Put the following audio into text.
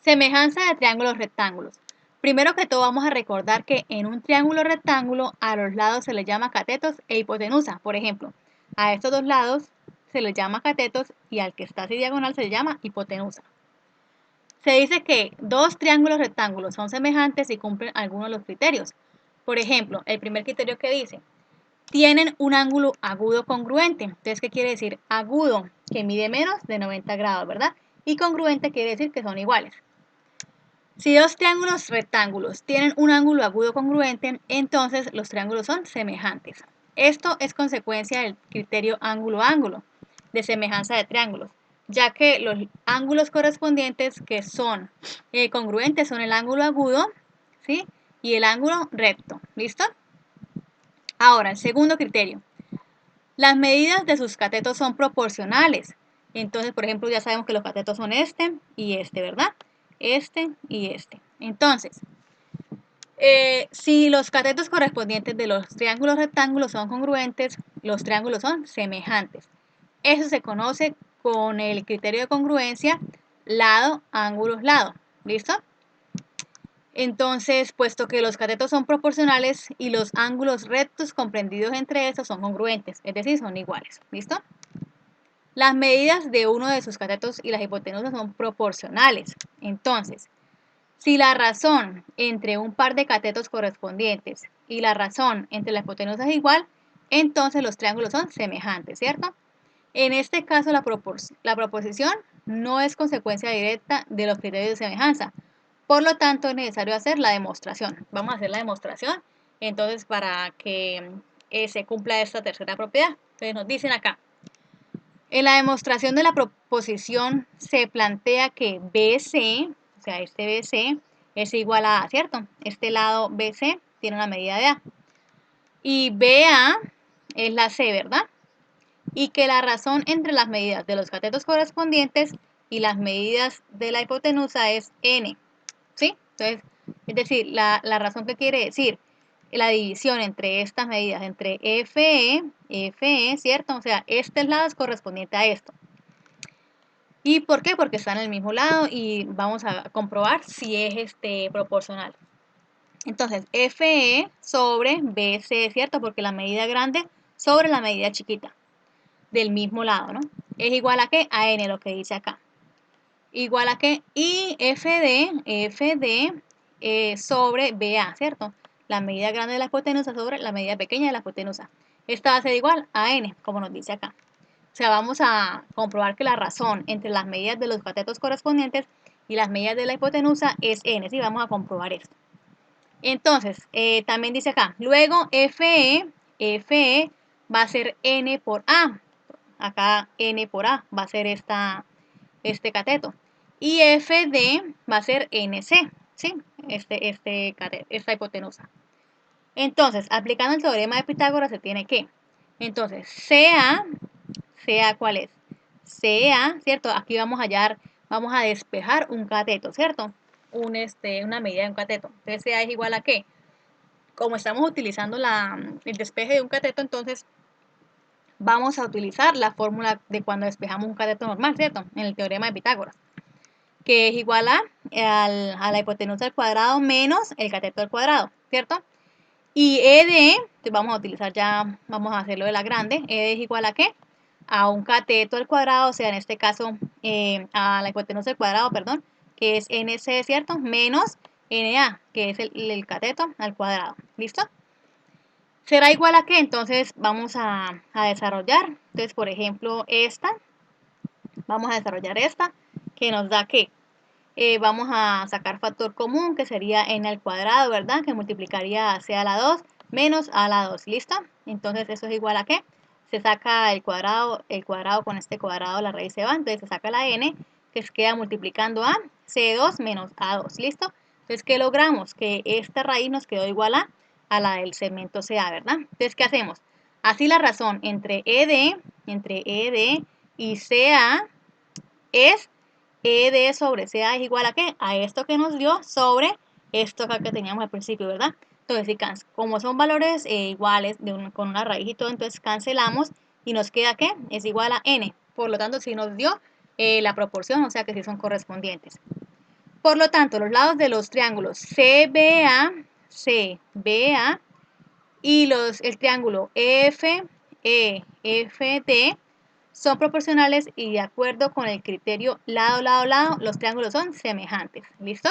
Semejanza de triángulos rectángulos. Primero que todo vamos a recordar que en un triángulo rectángulo a los lados se les llama catetos e hipotenusa. Por ejemplo, a estos dos lados se les llama catetos y al que está así diagonal se le llama hipotenusa. Se dice que dos triángulos rectángulos son semejantes y cumplen algunos de los criterios. Por ejemplo, el primer criterio que dice, tienen un ángulo agudo congruente. Entonces, ¿qué quiere decir? Agudo, que mide menos de 90 grados, ¿verdad? Y congruente quiere decir que son iguales. Si dos triángulos rectángulos tienen un ángulo agudo congruente, entonces los triángulos son semejantes. Esto es consecuencia del criterio ángulo-ángulo de semejanza de triángulos, ya que los ángulos correspondientes que son congruentes son el ángulo agudo, ¿sí? Y el ángulo recto. ¿Listo? Ahora, el segundo criterio. Las medidas de sus catetos son proporcionales. Entonces, por ejemplo, ya sabemos que los catetos son este y este, ¿verdad? Este y este. Entonces, si los catetos correspondientes de los triángulos rectángulos son congruentes, los triángulos son semejantes. Eso se conoce con el criterio de congruencia lado, ángulos, lado. ¿Listo? Entonces, puesto que los catetos son proporcionales y los ángulos rectos comprendidos entre estos son congruentes, es decir, son iguales. ¿Listo? Las medidas de uno de sus catetos y las hipotenusas son proporcionales. Entonces, si la razón entre un par de catetos correspondientes y la razón entre la hipotenusa es igual, entonces los triángulos son semejantes, ¿cierto? En este caso, la proposición no es consecuencia directa de los criterios de semejanza. Por lo tanto, es necesario hacer la demostración. Vamos a hacer la demostración, entonces, para que se cumpla esta tercera propiedad. Entonces, nos dicen acá. En la demostración de la proposición se plantea que BC, o sea, este BC, es igual a A, ¿cierto? Este lado BC tiene una medida de A. Y BA es la C, ¿verdad? Y que la razón entre las medidas de los catetos correspondientes y las medidas de la hipotenusa es N, ¿sí? Entonces, es decir, la razón que quiere decir la división entre estas medidas, entre FE, ¿cierto? O sea, este lado es correspondiente a esto. ¿Y por qué? Porque están en el mismo lado y vamos a comprobar si es proporcional. Entonces, FE sobre BC, ¿cierto? Porque la medida grande sobre la medida chiquita del mismo lado, ¿no? Es igual a ¿qué? A N, lo que dice acá. Igual a ¿qué? Y FD sobre BA, ¿cierto? La medida grande de la hipotenusa sobre la medida pequeña de la hipotenusa. Esta va a ser igual a N, como nos dice acá. O sea, vamos a comprobar que la razón entre las medidas de los catetos correspondientes y las medidas de la hipotenusa es N, ¿sí? Vamos a comprobar esto. Entonces, también dice acá, luego FE va a ser N por A. Acá N por A va a ser este cateto. Y FD va a ser NC, ¿sí? Esta hipotenusa. Entonces, aplicando el teorema de Pitágoras se tiene que, entonces, CA, ¿cuál es? CA, ¿cierto? Aquí vamos a despejar un cateto, ¿cierto? Una medida de un cateto. Entonces, CA es igual a ¿qué? Como estamos utilizando el despeje de un cateto, entonces vamos a utilizar la fórmula de cuando despejamos un cateto normal, ¿cierto? En el teorema de Pitágoras, que es igual a la hipotenusa al cuadrado menos el cateto al cuadrado, ¿cierto? Y ED, vamos a hacerlo de la grande, ED es igual a ¿qué? A un cateto al cuadrado, o sea, en este caso, a la hipotenusa al cuadrado, perdón, que es NC, ¿cierto? Menos NA, que es el cateto al cuadrado, ¿listo? ¿Será igual a qué? Entonces vamos a desarrollar. Entonces, por ejemplo, vamos a desarrollar esta, que nos da que vamos a sacar factor común, que sería n al cuadrado, ¿verdad? Que multiplicaría c a la 2 menos a la 2, ¿listo? Entonces, ¿eso es igual a qué? Se saca el cuadrado con este cuadrado, la raíz se va, entonces se saca la n, que se queda multiplicando a c2 menos a2, ¿listo? Entonces, ¿qué logramos? Que esta raíz nos quedó igual a la del segmento CA, ¿verdad? Entonces, ¿qué hacemos? Así la razón entre ED y CA es ED sobre CA es igual a ¿qué? A esto que nos dio sobre esto acá que teníamos al principio, ¿verdad? Entonces, como son valores iguales con una raíz y todo, entonces cancelamos y nos queda ¿qué? Es igual a N. Por lo tanto, si nos dio la proporción, o sea que sí son correspondientes. Por lo tanto, los lados de los triángulos CBA, CBA y el triángulo FEFD son proporcionales y de acuerdo con el criterio lado, lado, lado, los triángulos son semejantes. ¿Listo?